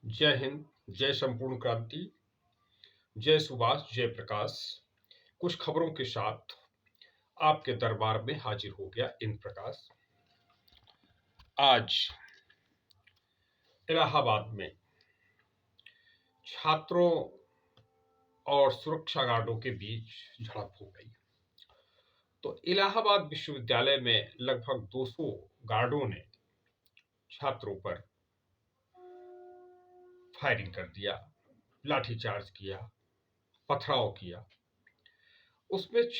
जय हिंद, जय संपूर्ण क्रांति, जय सुभाष, जय प्रकाश। कुछ खबरों के साथ आपके दरबार में हाजिर हो गया इन प्रकाश। आज इलाहाबाद में छात्रों और सुरक्षा गार्डों के बीच झड़प हो गई। तो इलाहाबाद विश्वविद्यालय में लगभग 200 गार्डों ने छात्रों पर फायरिंग कर दिया, लाठीचार्ज किया, पथराव किया। उसमें एक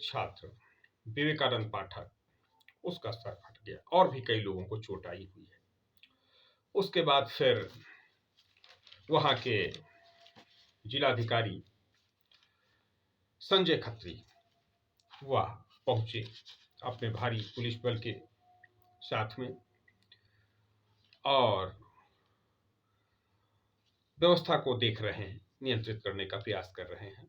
छात्र विवेकानंद पाठक, उसका सर फट गया और भी कई लोगों को चोट आई हुई है। उसके बाद फिर वहां के जिलाधिकारी संजय खत्री वह पहुंचे अपने भारी पुलिस बल के साथ में और व्यवस्था को देख रहे हैं, नियंत्रित करने का प्रयास कर रहे हैं।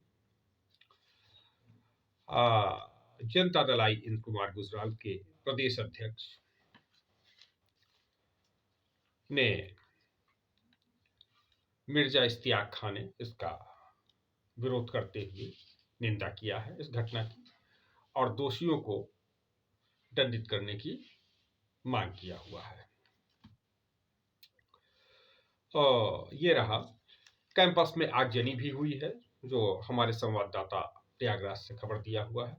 जनता दल आई इंद कुमार गुजराल के प्रदेश अध्यक्ष ने मिर्जा इश्तियाक खान ने इसका विरोध करते हुए निंदा किया है इस घटना की और दोषियों को दंडित करने की मांग किया हुआ है। ये रहा। कैंपस में आगजनी भी हुई है, जो हमारे संवाददाता प्रयागराज से खबर दिया हुआ है,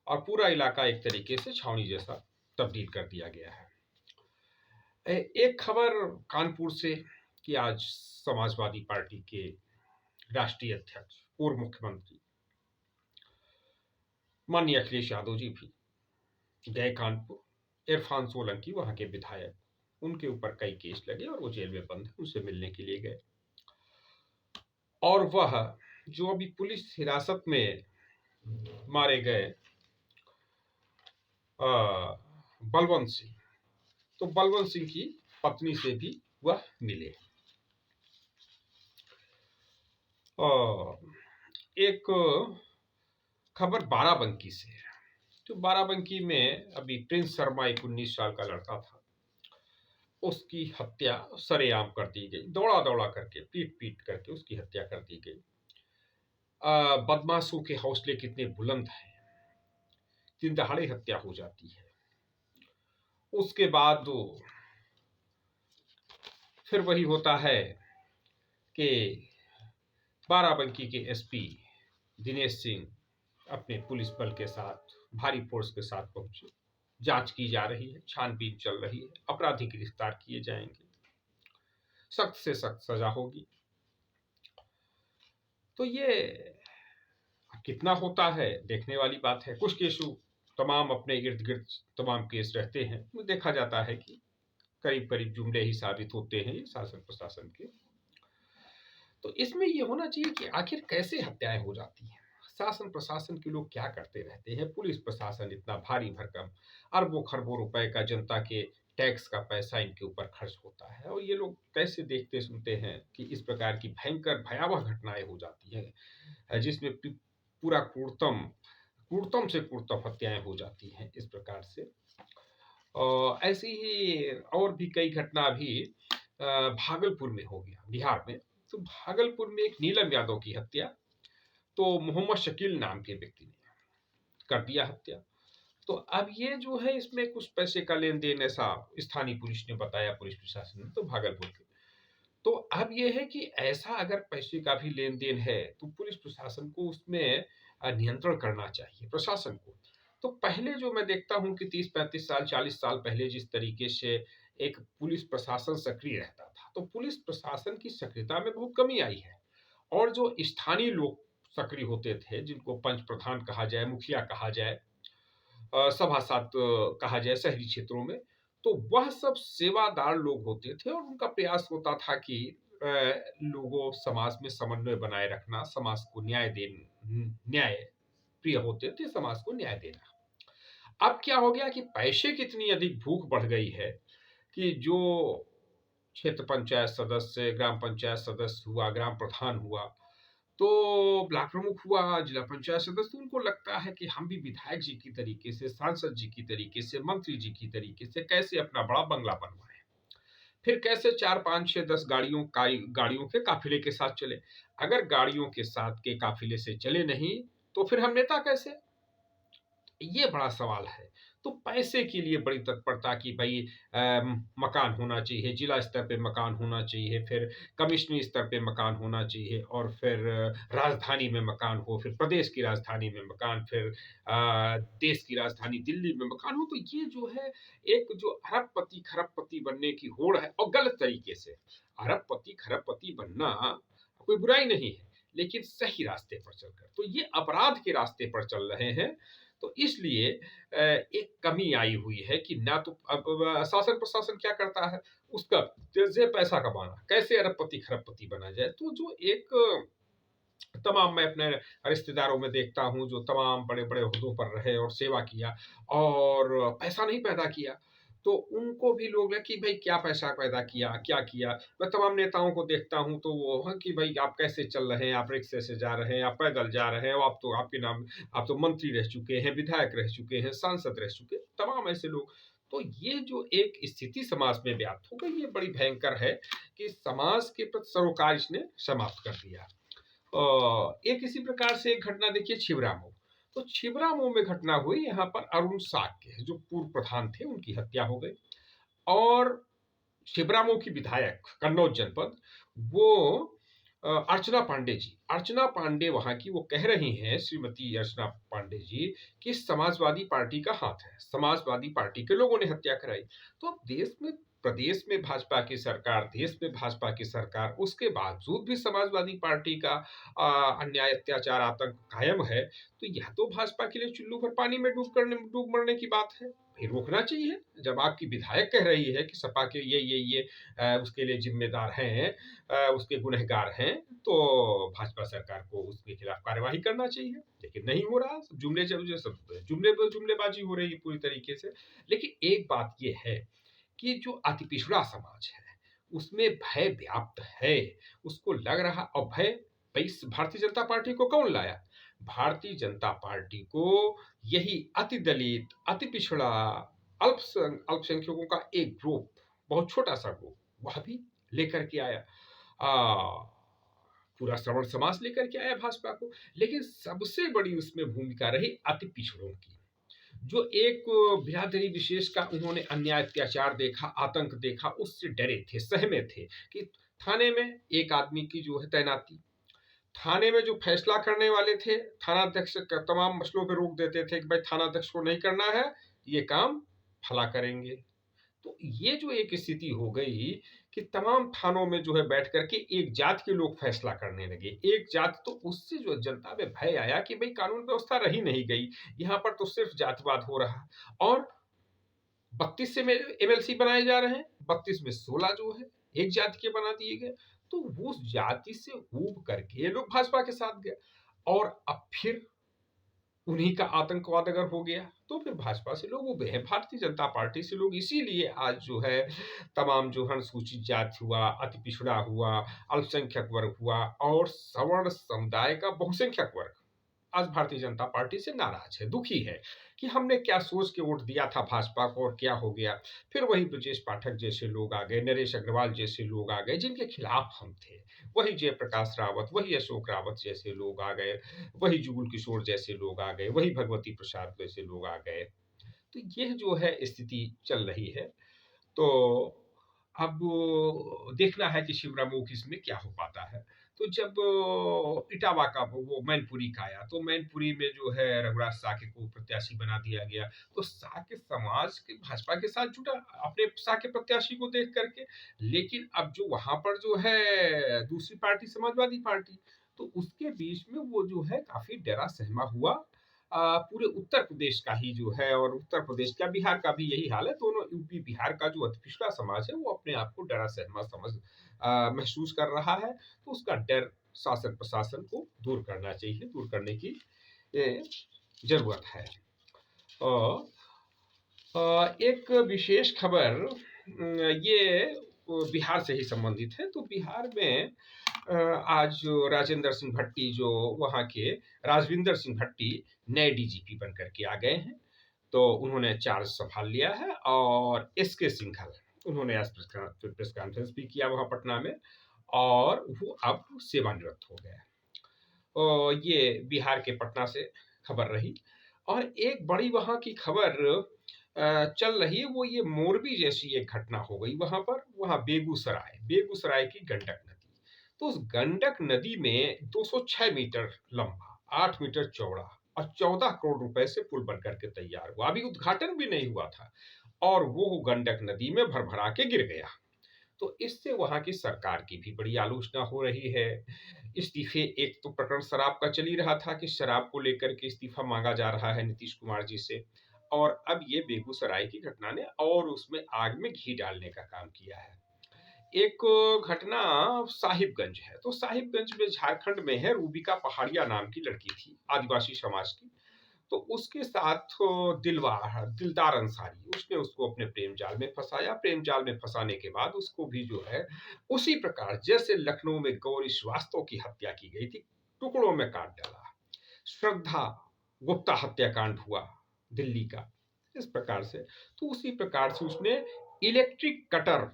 और पूरा इलाका एक तरीके से छावनी जैसा तब्दील कर दिया गया है। एक खबर कानपुर से कि आज समाजवादी पार्टी के राष्ट्रीय अध्यक्ष पूर्व मुख्यमंत्री माननीय अखिलेश यादव जी भी गए कानपुर। इरफान सोलंकी वहां के विधायक, उनके ऊपर कई केस लगे और वो जेल में बंद है, उनसे मिलने के लिए गए। और वह जो अभी पुलिस हिरासत में मारे गए बलवंत सिंह, तो बलवंत सिंह की पत्नी से भी वह मिले। एक खबर बाराबंकी से है। तो बाराबंकी में अभी प्रिंस शर्मा, एक 19 साल का लड़का था, उसकी हत्या सरेआम कर दी गई। दौड़ा दौड़ा करके, पीट पीट करके उसकी हत्या कर दी गई। बदमाशों के हौसले कितने बुलंद हैं, दिन दहाड़े हत्या हो जाती है। उसके बाद फिर वही होता है कि बाराबंकी के एसपी दिनेश सिंह अपने पुलिस बल के साथ, भारी फोर्स के साथ पहुंचे। जांच की जा रही है, छानबीन चल रही है, अपराधी गिरफ्तार किए जाएंगे, सख्त से सख्त सजा होगी। तो ये कितना होता है देखने वाली बात है। कुछ केसों तमाम अपने इर्द गिर्द तमाम केस रहते हैं, तो देखा जाता है कि करीब करीब जुमले ही साबित होते हैं शासन प्रशासन के। तो इसमें ये होना चाहिए कि आखिर कैसे हत्याएं हो जाती हैं, शासन प्रशासन के लोग क्या करते रहते हैं। पुलिस प्रशासन इतना भारी भरकम अरबों खरबों रुपए का जनता के टैक्स का पैसा इनके ऊपर खर्च होता है, और ये लोग कैसे देखते सुनते हैं कि इस प्रकार की भयंकर भयावह घटनाएं हो जाती हैं, जिसमें पूरा क्रूरतम से क्रूरतम हत्याएं हो जाती हैं इस प्रकार से। ऐसी ही और भी कई घटना भी भागलपुर में हो गया, बिहार में। तो भागलपुर में एक नीलम यादव की हत्या तो मोहम्मद शकील नाम के व्यक्ति ने कर दिया हत्या। तो अब ये जो है, इसमें कुछ पैसे का लेन देन ऐसा स्थानीय पुलिस ने बताया, पुलिस प्रशासन ने, तो भागलपुर के। तो अब ये है कि ऐसा अगर पैसे का भी लेन देन है तो पुलिस प्रशासन को उसमें नियंत्रण करना चाहिए, प्रशासन को। तो पहले जो मैं देखता हूं कि 30-35 साल, 40 साल पहले जिस तरीके से एक पुलिस प्रशासन सक्रिय रहता था, तो पुलिस प्रशासन की सक्रियता में बहुत कमी आई है। और जो स्थानीय लोग सक्रिय होते थे, जिनको पंच प्रधान कहा जाए, मुखिया कहा जाए, सभासद कहा जाए शहरी क्षेत्रों में, तो वह सब सेवादार लोग होते थे और उनका प्रयास होता था कि लोगों समाज में समन्वय बनाए रखना, समाज को न्याय प्रिय होते थे, समाज को न्याय देना। अब क्या हो गया कि पैसे की इतनी अधिक भूख बढ़ गई है कि जो क्षेत्र पंचायत सदस्य, ग्राम पंचायत सदस्य हुआ, ग्राम प्रधान हुआ, तो ब्लॉक प्रमुख हुआ, जिला पंचायत सदस्य, उनको लगता है कि हम भी विधायक जी की तरीके से, सांसद जी की तरीके से, मंत्री जी की तरीके से कैसे अपना बड़ा बंगला बनवाएं। फिर कैसे 4, 5, 6, 10 गाड़ियों के काफिले के साथ चले? अगर गाड़ियों के साथ के काफिले से चले नहीं, तो फिर हम नेता कैसे? ये बड़ा सवाल है। तो पैसे के लिए बड़ी तत्परता कि भई मकान होना चाहिए, जिला स्तर पे मकान होना चाहिए, फिर कमिश्नरी स्तर पे मकान होना चाहिए और फिर राजधानी में मकान हो, फिर प्रदेश की राजधानी में मकान, फिर देश की राजधानी दिल्ली में मकान हो। तो ये जो है एक जो अरबपति, खरबपति बनने की होड़ है और गलत तरीके से। अरबपति, खरबपति बनना कोई बुराई नहीं है, लेकिन सही रास्ते पर चलकर। तो ये अपराध के रास्ते पर चल रहे हैं। तो इसलिए एक कमी आई हुई है कि ना तो अब शासन प्रशासन क्या करता है, उसका जैसे पैसा कमाना, कैसे अरबपति खरबपति बना जाए। तो जो एक तमाम मैं अपने रिश्तेदारों में देखता हूँ जो तमाम बड़े बड़े ओहदों पर रहे और सेवा किया और पैसा नहीं पैदा किया, तो उनको भी लोग हैं कि भाई क्या पैसा पैदा किया, क्या किया। मैं तमाम नेताओं को देखता हूँ तो वो है कि भाई आप कैसे चल रहे हैं, आप रिक्शे से जा रहे हैं, आप पैदल जा रहे हैं, आप तो आपके नाम, आप तो मंत्री रह चुके हैं, विधायक रह चुके हैं, सांसद रह चुके हैं, तमाम ऐसे लोग। तो ये जो एक स्थिति समाज में व्याप्त हो गई, ये बड़ी भयंकर है कि समाज के प्रति सरोकार इसने समाप्त कर दिया। एक इसी प्रकार से एक घटना देखिए छिबरामऊ। तो छिबरामऊ में घटना हुई, यहाँ पर अरुण साक्य जो पूर्व प्रधान थे उनकी हत्या हो गई और छिबरामऊ की विधायक कन्नौज जनपद वो अर्चना पांडे जी, अर्चना पांडे वहां की, वो कह रही हैं श्रीमती अर्चना पांडे जी कि समाजवादी पार्टी का हाथ है, समाजवादी पार्टी के लोगों ने हत्या कराई। तो अब देश में, प्रदेश में भाजपा की सरकार, देश में भाजपा की सरकार, उसके बावजूद भी समाजवादी पार्टी का अन्याय, अत्याचार, आतंक कायम है। तो यह तो भाजपा के लिए चुल्लू भर पानी में डूब मरने की बात है। फिर रोकना चाहिए। जब आपकी विधायक कह रही है कि सपा के ये उसके लिए जिम्मेदार हैं, उसके गुनहगार हैं, तो भाजपा सरकार को उसके खिलाफ कार्यवाही करना चाहिए, लेकिन नहीं हो रहा। जुमलेबाजी हो रही है पूरी तरीके से। लेकिन एक बात ये है कि जो अति पिछड़ा समाज है उसमें भय व्याप्त है, उसको लग रहा। और भय भाई भारतीय जनता पार्टी को कौन लाया? भारतीय जनता पार्टी को यही अति दलित, अति पिछड़ा, अल्पसंख्यकों का एक ग्रुप, बहुत छोटा सा ग्रुप, वह भी लेकर के आया। पूरा श्रवण समाज लेकर के आया भाजपा को। लेकिन सबसे बड़ी उसमें भूमिका रही अति पिछड़ों की, जो एक बिरादरी विशेष का उन्होंने अन्याय, अत्याचार देखा, आतंक देखा, उससे डरे थे, सहमे थे कि थाने में एक आदमी की जो है तैनाती, थाने में जो फैसला करने वाले थे, थानाध्यक्ष तमाम मसलों पे रोक देते थे कि भाई थानाध्यक्ष को नहीं करना है, ये काम फला करेंगे। तो ये जो एक स्थिति हो गई कि तमाम थानों में जो है बैठ करके एक जात के लोग फैसला करने लगे, एक जात। तो उससे जो जनता में भय आया कि भाई कानून व्यवस्था रही नहीं गई, यहाँ पर तो सिर्फ जातिवाद हो रहा। और 32 से एमएलसी बनाए जा रहे हैं, 32 में 16 जो है एक जाति के बना दिए गए। तो वो जाति से ऊब करके ये लोग भाजपा के साथ गए और अब फिर उन्हीं का आतंकवाद अगर हो गया तो फिर भाजपा से लोग उबे हैं, भारतीय जनता पार्टी से लोग। इसीलिए आज जो है तमाम जो अनुसूचित जाति हुआ, अति पिछड़ा हुआ, अल्पसंख्यक वर्ग हुआ और सवर्ण समुदाय का बहुसंख्यक वर्ग आज भारतीय जनता पार्टी से नाराज है, दुखी है कि हमने क्या सोच के वोट दिया था भाजपा को और क्या हो गया। फिर वही ब्रजेश पाठक जैसे लोग आ गए, नरेश अग्रवाल जैसे लोग आ गए जिनके खिलाफ हम थे, वही जयप्रकाश रावत, वही अशोक रावत जैसे लोग आ गए, वही जुगुल किशोर जैसे लोग आ गए, वही भगवती प्रसाद जैसे लोग आ गए। तो यह जो है स्थिति चल रही है। तो अब देखना है कि शिवरामुख इसमें क्या हो पाता है। तो जब इटावा का वो मैनपुरी का आया, तो मैनपुरी में जो है रघुराज साके को प्रत्याशी बना दिया गया। तो साके समाज के भाजपा के साथ जुटा अपने साके प्रत्याशी को देख करके। लेकिन अब जो वहां पर जो है दूसरी पार्टी समाजवादी पार्टी, तो उसके बीच में वो जो है काफी डरा सहमा हुआ। पूरे उत्तर प्रदेश का ही जो है, और उत्तर प्रदेश का, बिहार का भी यही हाल है। दोनों यूपी बिहार का जो अति पिछड़ा समाज है वो अपने आप को डरा सहमा समझ महसूस कर रहा है। तो उसका डर शासन प्रशासन को दूर करना चाहिए, दूर करने की जरूरत है। और एक विशेष खबर ये बिहार से ही संबंधित है। तो बिहार में आज राजेंद्र सिंह भट्टी, जो वहाँ के राजविंदर सिंह भट्टी नए डीजीपी बनकर के आ गए हैं। तो उन्होंने चार्ज संभाल लिया है। और एसके सिंघल, उन्होंने आज प्रेस कॉन्फ्रेंस भी किया वहाँ पटना में, और वो अब सेवानिवृत्त हो गए। ये बिहार के पटना से खबर रही। और एक बड़ी वहाँ की खबर चल रही है, वो ये मोरबी जैसी एक घटना हो गई वहाँ पर, वहाँ बेगूसराय की गंडक नदी। तो उस गंडक नदी में 206 मीटर लंबा, 8 मीटर चौड़ा और 14 करोड़ रुपए से पुल बनकर के तैयार हुआ, अभी उद्घाटन भी नहीं हुआ था, और वो गंडक नदी में भरभरा के गिर गया। तो इससे वहां की सरकार की भी बड़ी आलोचना हो रही है। इस्तीफे, एक तो प्रकरण शराब का चल ही रहा था कि शराब को लेकर के इस्तीफा मांगा जा रहा है नीतीश कुमार जी से, और अब ये बेगूसराय की घटना ने और उसमें आग में घी डालने का काम किया है। एक घटना साहिबगंज है, तो साहिबगंज में झारखंड में है, रूबिका पहाड़िया नाम की लड़की थी, आदिवासी समाज की। तो उसके साथ दिलदार अंसारी, उसने उसको अपने प्रेम जाल में फंसाया। प्रेम जाल में फंसाने के बाद उसको भी जो है उसी प्रकार जैसे लखनऊ में गौरी श्रीवास्तव की हत्या की गई थी, टुकड़ों में काट डाला। श्रद्धा गुप्ता हत्याकांड हुआ दिल्ली का, इस प्रकार से। तो उसी प्रकार से उसने इलेक्ट्रिक कटर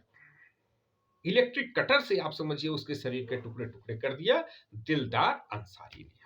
इलेक्ट्रिक कटर से, आप समझिए, उसके शरीर के टुकड़े टुकड़े कर दिया दिलदार अंसारी ने।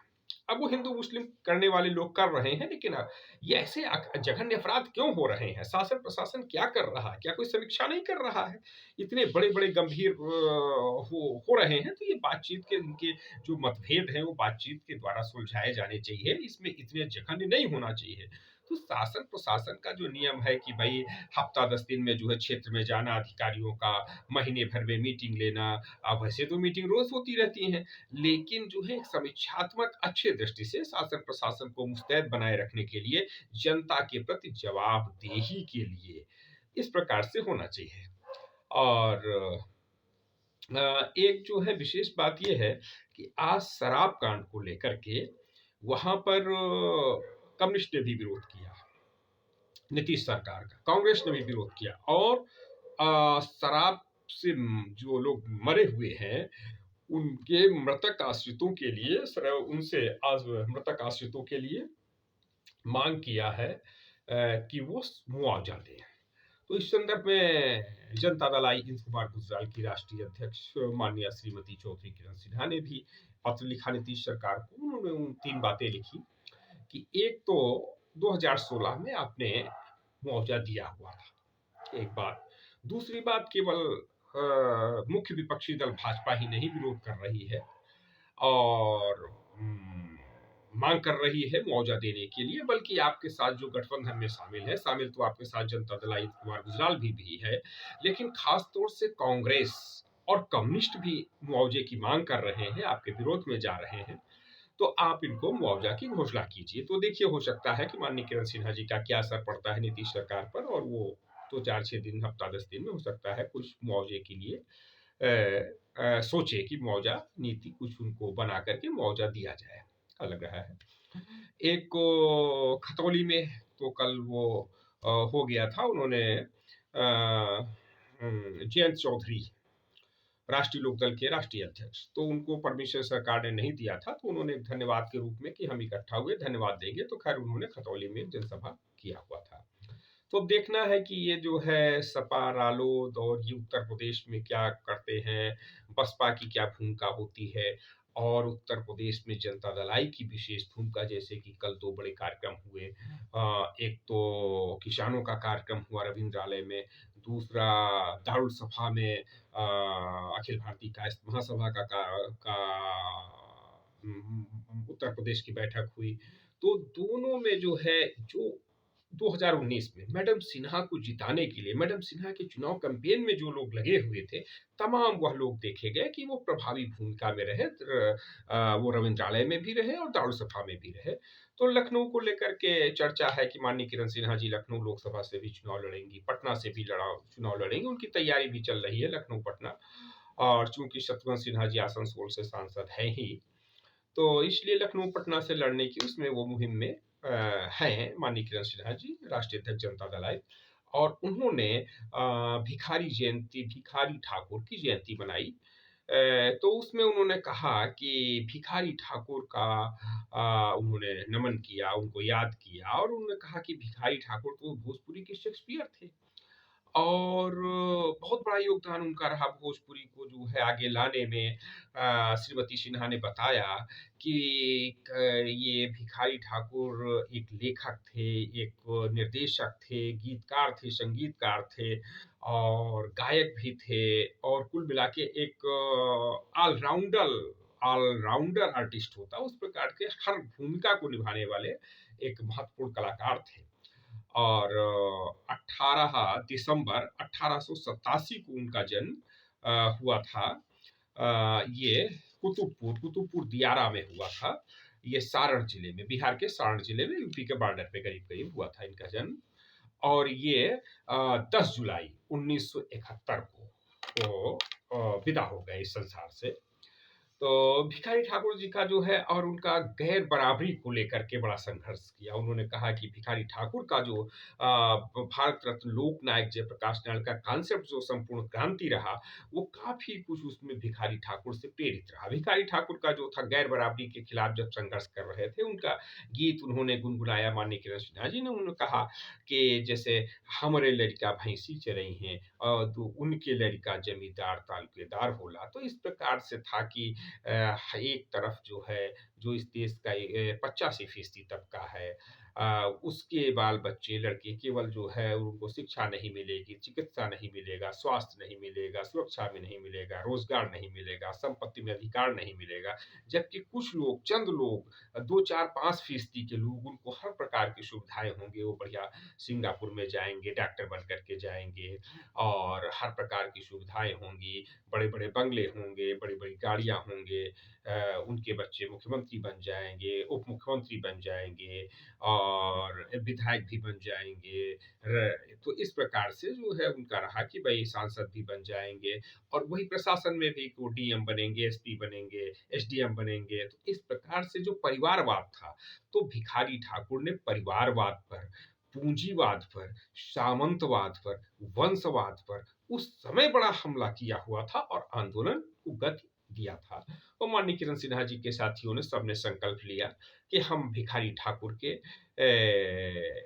अब वो हिंदू मुस्लिम करने वाले लोग कर रहे हैं, लेकिन अब ये ऐसे जघन्य अपराध क्यों हो रहे हैं? शासन प्रशासन क्या कर रहा है? क्या कोई समीक्षा नहीं कर रहा है? इतने बड़े बड़े गंभीर हो रहे हैं, तो ये बातचीत के, इनके जो मतभेद हैं वो बातचीत के द्वारा सुलझाए जाने चाहिए, इसमें इतने जघन्य नहीं होना चाहिए। तो शासन प्रशासन का जो नियम है कि भाई हफ्ता 10 दिन में जो है क्षेत्र में जाना, अधिकारियों का महीने भर में मीटिंग लेना, अब वैसे तो मीटिंग रोज होती रहती है, लेकिन जो है समीक्षात्मक अच्छे दृष्टि से शासन प्रशासन को मुस्तैद बनाए रखने के लिए, जनता के प्रति जवाबदेही के लिए इस प्रकार से होना चाहिए। और एक जो है विशेष बात यह है कि आज शराब कांड को लेकर के वहां पर कम्युनिस्ट ने भी विरोध किया, नीतीश सरकार का, कांग्रेस ने भी विरोध किया, और शराब से जो लोग मरे हुए हैं उनके मृतक आश्रितों के लिए, उनसे आज मृतक आश्रितों के लिए मांग किया है कि वो मुआवजा दें। तो इस संदर्भ में जनता दल आई हिंद कुमार गुजराल की राष्ट्रीय अध्यक्ष माननीय श्रीमती चौधरी किरण सिन्हा ने भी पत्र लिखा नीतीश सरकार को। उन्होंने उन 3 बातें लिखी कि एक तो 2016 में आपने मुआवजा दिया हुआ था, एक बात। दूसरी बात, केवल मुख्य विपक्षी दल भाजपा ही नहीं विरोध कर रही है और मांग कर रही है मुआवजा देने के लिए, बल्कि आपके साथ जो गठबंधन में शामिल तो आपके साथ जनता दल हिंद कुमार गुजराल भी है, लेकिन खास तौर से कांग्रेस और कम्युनिस्ट भी मुआवजे की मांग कर रहे हैं, आपके विरोध में जा रहे हैं। तो आप इनको मुआवजा की घोषणा कीजिए। तो देखिए, हो सकता है कि माननीय किरण सिन्हा जी का क्या असर पड़ता है नीतीश सरकार पर, और वो तो 4-6 दिन, हफ्ता 10 दिन में हो सकता है कुछ मुआवजे के लिए सोचे कि मुआवजा नीति कुछ उनको बना करके मुआवजा दिया जाए, लग रहा है। एक को खतौली में तो कल वो हो गया था, उन्होंने जयंत चौधरी, राष्ट्रीय लोकदल के राष्ट्रीय अध्यक्ष, तो उनको परमिशन सरकार ने नहीं दिया था, तो उन्होंने धन्यवाद के रूप में कि हम इकट्ठा हुए, धन्यवाद देंगे, तो खैर उन्होंने खतौली में जनसभा किया हुआ था। तो अब देखना है कि ये जो है सपा रालोद और ये उत्तर प्रदेश में क्या करते हैं, बसपा की क्या भूमिका होती है, और उत्तर प्रदेश में जनता दल आई की विशेष भूमिका। जैसे कि कल 2 बड़े कार्यक्रम हुए, एक तो किसानों का कार्यक्रम हुआ रविंद्रालय में, दूसरा दारुल सभा में अखिल भारतीय कायस्थ महासभा का उत्तर प्रदेश की बैठक हुई। तो दोनों में जो है, जो 2019 में मैडम सिन्हा को जिताने के लिए, मैडम सिन्हा के चुनाव कैंपेन में जो लोग लगे हुए थे, तमाम वह लोग देखे गए कि वो प्रभावी भूमिका में रहे, वो रविंद्रालय में भी रहे और दारुल सभा में भी रहे। तो लखनऊ को लेकर के चर्चा है कि माननीय किरण सिन्हा जी लखनऊ लोकसभा से भी चुनाव लड़ेंगी, पटना से भी चुनाव लड़ेंगी, उनकी तैयारी भी चल रही है लखनऊ पटना। और चूंकि शत्रुघ्न सिन्हा जी आसनसोल से सांसद हैं ही, तो इसलिए लखनऊ पटना से लड़ने की उसमें वो मुहिम में हैं माननीय किरण सिन्हा जी, राष्ट्रीय अध्यक्ष जनता दल आई। और उन्होंने भिखारी ठाकुर की जयंती मनाई। तो उसमें उन्होंने कहा कि भिखारी ठाकुर का उन्होंने नमन किया, उनको याद किया, और उन्होंने कहा कि भिखारी ठाकुर तो भोजपुरी के शेक्सपियर थे, और बहुत बड़ा योगदान उनका रहा भोजपुरी को जो है आगे लाने में। श्रीमती सिन्हा ने बताया कि ये भिखारी ठाकुर एक लेखक थे, एक निर्देशक थे, गीतकार थे, संगीतकार थे और गायक भी थे और कुल मिला के एक ऑलराउंडर ऑलराउंडर आर्टिस्ट होता उस प्रकार के हर भूमिका को निभाने वाले एक महत्वपूर्ण कलाकार थे। और 18 दिसंबर 1887 को उनका जन्म हुआ था। ये कुतुबपुर दियारा में हुआ था। ये सारण जिले में, बिहार के सारण जिले में, यूपी के बॉर्डर पे करीब करीब हुआ था इनका जन्म। और ये 10 जुलाई 1971 को विदा हो गए इस संसार से। तो भिखारी ठाकुर जी का जो है और उनका गैर बराबरी को लेकर के बड़ा संघर्ष किया। उन्होंने कहा कि भिखारी ठाकुर का जो भारत रत्न लोक नायक जयप्रकाश नारायण का कॉन्सेप्ट जो संपूर्ण क्रांति रहा, वो काफी कुछ उसमें भिखारी ठाकुर से प्रेरित रहा। भिखारी ठाकुर का जो था गैर बराबरी के खिलाफ जब संघर्ष कर रहे थे, उनका गीत उन्होंने गुनगुनाया। माननीय किरण सिन्हा जी ने उन्होंने कहा कि जैसे हमरे लड़का भैंसी चरई हैं और उनके लड़का जमींदार तालुकेदार होला। तो इस प्रकार से था कि एक तरफ जो है, जो इस देश का 85% तबका है, उसके बाल बच्चे लड़के केवल जो है उनको शिक्षा नहीं मिलेगी, चिकित्सा नहीं मिलेगा, स्वास्थ्य नहीं मिलेगा, सुरक्षा में नहीं मिलेगा, रोजगार नहीं मिलेगा, संपत्ति में अधिकार नहीं मिलेगा। जबकि कुछ लोग, चंद लोग, 2, 4, 5% के लोग, उनको हर प्रकार की सुविधाएं होंगी। वो बढ़िया सिंगापुर में जाएंगे, डॉक्टर बन करके जाएंगे और हर प्रकार की सुविधाएं होंगी, बड़े बड़े बंगले होंगे, बड़ी बड़ी गाड़ियां होंगे, उनके बच्चे मुख्यमंत्री बन जाएंगे, उप मुख्यमंत्री बन जाएंगे और विधायक भी बन जाएंगे। तो इस प्रकार से जो है उनका रहा कि भाई सांसद भी बन जाएंगे और वही प्रशासन में भी को डीएम बनेंगे, एसपी बनेंगे, एसडीएम बनेंगे। तो इस प्रकार से जो परिवारवाद था, तो भिखारी ठाकुर ने परिवारवाद पर, पूंजीवाद पर, सामंतवाद पर, वंशवाद पर उस समय बड़ा हमला किया हुआ था और आंदोलन को गति दिया था। और माननीय किरण सिन्हा जी के साथियों ने सबने संकल्प लिया कि हम भिखारी ठाकुर के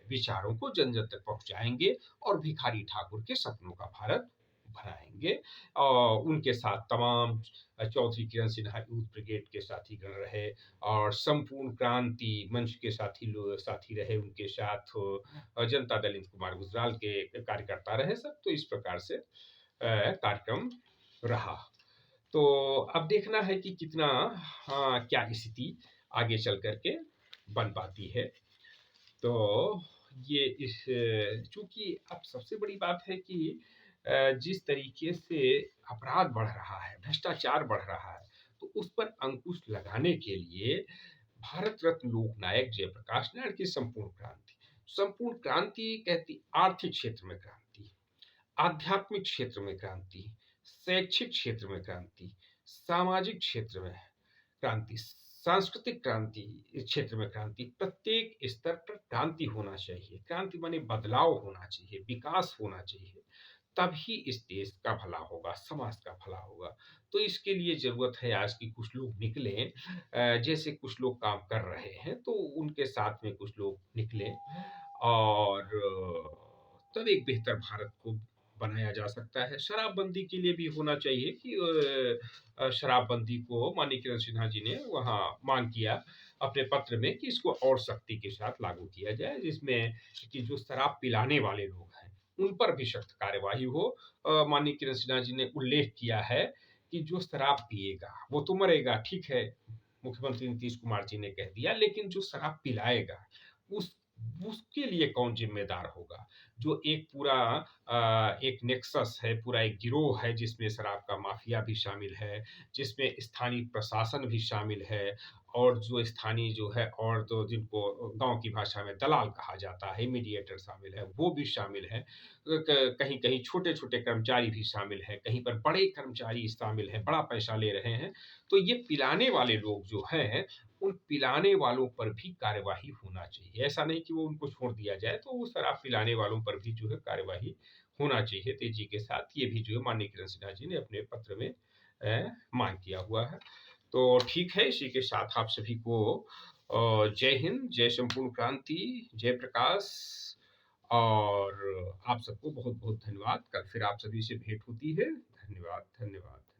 विचारों को जन जन तक पहुंचाएंगे और भिखारी ठाकुर के सपनों का भारत बनाएंगे। और उनके साथ तमाम चौधरी किरण सिन्हा यूथ ब्रिगेड के साथी गण रहे और संपूर्ण क्रांति मंच के साथी रहे उनके साथ। जनता दल इंद कुमार गुजराल के कार्यकर्ता रहे सब। तो इस प्रकार से कार्यक्रम रहा। तो अब देखना है कि कितना क्या स्थिति आगे चल करके बन पाती है। तो ये इस चूंकि अब सबसे बड़ी बात है कि जिस तरीके से अपराध बढ़ रहा है, भ्रष्टाचार बढ़ रहा है, तो उस पर अंकुश लगाने के लिए भारत रत्न लोक नायक जयप्रकाश नारायण की संपूर्ण क्रांति कहती, आर्थिक क्षेत्र में क्रांति, आध्यात्मिक क्षेत्र में क्रांति, शैक्षिक क्षेत्र में क्रांति, सामाजिक क्षेत्र में क्रांति, सांस्कृतिक क्रांति क्षेत्र में क्रांति, प्रत्येक स्तर पर क्रांति होना चाहिए। क्रांति माने बदलाव होना चाहिए, विकास होना चाहिए, तभी इस देश का भला होगा, समाज का भला होगा। तो इसके लिए जरूरत है आज की कुछ लोग निकलें, जैसे कुछ लोग काम कर रहे हैं तो उनके साथ में कुछ लोग निकलें और तब एक बेहतर भारत को बनाया जा सकता है। शराबबंदी के लिए भी होना चाहिए कि शराबबंदी को माननीय किरण सिन्हा जी ने वहाँ मांग किया अपने पत्र में कि इसको और सख्ती के साथ लागू किया जाए, जिसमें कि जो शराब पिलाने वाले लोग हैं उन पर भी सख्त कार्यवाही हो। माननीय किरण सिन्हा जी ने उल्लेख किया है कि जो शराब पिएगा वो तो मरेगा, ठीक है, मुख्यमंत्री नीतीश कुमार जी ने कह दिया, लेकिन जो शराब पिलाएगा उस उसके लिए कौन जिम्मेदार होगा? जो एक पूरा एक नेक्सस है, पूरा एक गिरोह है जिसमें शराब का माफिया भी शामिल है, जिसमें स्थानीय प्रशासन भी शामिल है और जो स्थानीय जो है और तो जिनको गांव की भाषा में दलाल कहा जाता है, मीडिएटर शामिल है, वो भी शामिल है। कहीं कहीं छोटे छोटे कर्मचारी भी शामिल हैं, कहीं पर बड़े कर्मचारी शामिल हैं, बड़ा पैसा ले रहे हैं। तो ये पिलाने वाले लोग जो हैं, उन पिलाने वालों पर भी कार्यवाही होना चाहिए। ऐसा नहीं कि वो उनको छोड़ दिया जाए, तो वो शराब पिलाने वालों पर भी जो है कार्यवाही होना चाहिए तेजी के साथ। ये भी जो है माननीय किरण सिन्हा जी ने अपने पत्र में मांग किया हुआ है। तो ठीक है, इसी के साथ आप सभी को जय हिंद, जय संपूर्ण क्रांति, जय प्रकाश। और आप सबको बहुत बहुत धन्यवाद। कल फिर आप सभी से भेंट होती है। धन्यवाद, धन्यवाद।